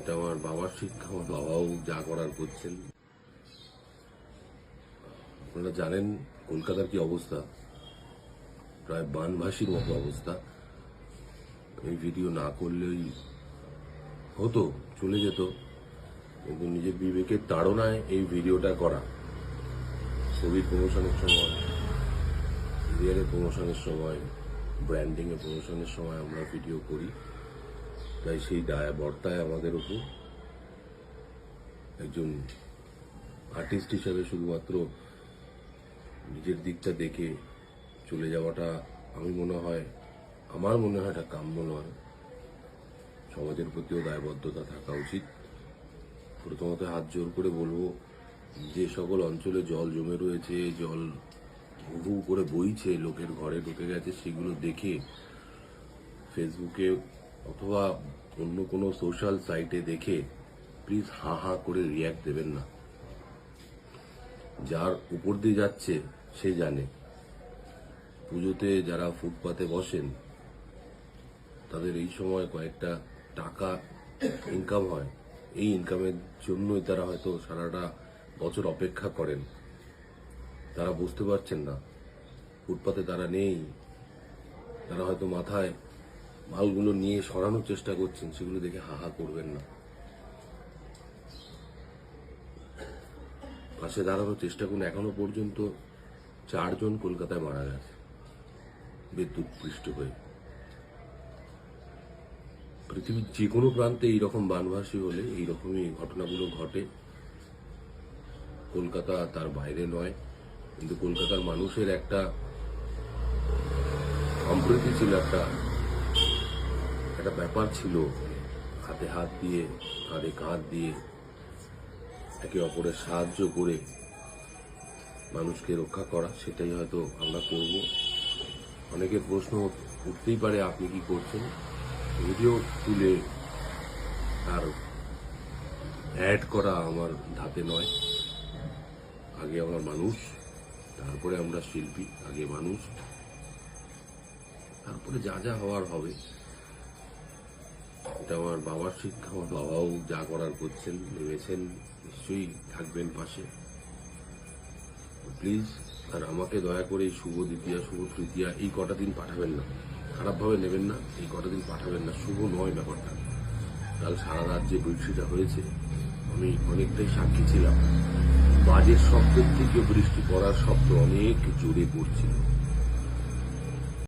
এটা আমার বাবার শিক্ষা, আমার বাবাও যা করার করছেন। আপনারা জানেন কলকাতার কি অবস্থা, প্রায় বানভাসির মতো অবস্থা। এই ভিডিও না করলেই হতো, চলে যেত, কিন্তু নিজের বিবেকের তাড়নায় এই ভিডিওটা করা। ছবির প্রমোশনের সময়, সিরিয়ালের প্রমোশনের সময়, ব্র্যান্ডিং এর প্রমোশনের সময় আমরা ভিডিও করি, তাই সেই দায় বর্তায় আমাদের উপর। একজন আর্টিস্ট হিসেবে শুধুমাত্র নিজের দিকটা দেখে চলে যাওয়াটা আমার মনে হয় এটা কাম্য নয়। সমাজের প্রতিও দায়বদ্ধতা থাকা উচিত। প্রথমত হাত জোর করে বলবো, যে সকল অঞ্চলে জল জমে রয়েছে, জল হু করে বইছে, লোকের ঘরে ঢুকে গেছে, সেগুলো দেখে ফেসবুকে অথবা অন্য কোনো সোশ্যাল সাইটে দেখে প্লিজ হা হা করে রিয়াক্ট দেবেন না। যার উপর দিয়ে যাচ্ছে সে জানে। পুজোতে যারা ফুটপাতে বসেন তাদের এই সময় কয়েকটা টাকা ইনকাম হয়, এই ইনকামের জন্যই তারা হয়তো সারাটা বছর অপেক্ষা করেন। তারা বুঝতে পারছেন না ফুটপাতে তারা নেই, তারা হয়তো মাথায় মালগুলো নিয়ে সরানোর চেষ্টা করছেন, সেগুলো দেখে হাহা করবেন না। পাশে দাঁড়ানোর চেষ্টা করুন। এখনো পর্যন্ত 4 জন কলকাতায় মারা গেছে বিদ্যুৎ পৃষ্ঠ হয়ে। পৃথিবীর যে কোনো প্রান্তে এইরকম বানভাসী হলে এইরকমই ঘটনাগুলো ঘটে। কলকাতা তার বাইরে নয়, কিন্তু কলকাতার মানুষের একটা সম্প্রীতি ছিল, একটা ব্যাপার ছিল, হাতে হাত দিয়ে কাঁধে কাঁধ দিয়ে একে অপরের সাহায্য করে মানুষকে রক্ষা করা। সেটাই হয়তো আমরা করব। অনেকের প্রশ্ন উঠতেই পারে, আপনি কি করছেন? ভিডিও তুলে আর অ্যাড করা আমার ধাতে নয়। আগে আমরা মানুষ, তারপরে আমরা শিল্পী। আগে মানুষ, তারপরে যা যা হওয়ার হবে। এটা আমার বাবার শিক্ষা, আমার বাবাও যা করার করছেন, ভেবেছেন, নিশ্চয়ই থাকবেন পাশে। প্লিজ, আর আমাকে দয়া করে এই শুভ দ্বিতীয়া, শুভ তৃতীয়া এই কটা দিন পাঠাবেন না, খারাপভাবে নেবেন না। এই কটা দিন পাঠাবেন না, শুভ নয় ব্যাপারটা। কাল সারা রাত যে বৃষ্টিটা হয়েছে, আমি অনেকটাই সাক্ষী ছিলাম। বাজের শব্দের থেকে বৃষ্টি পড়ার শব্দ অনেক জোরে পড়ছিল।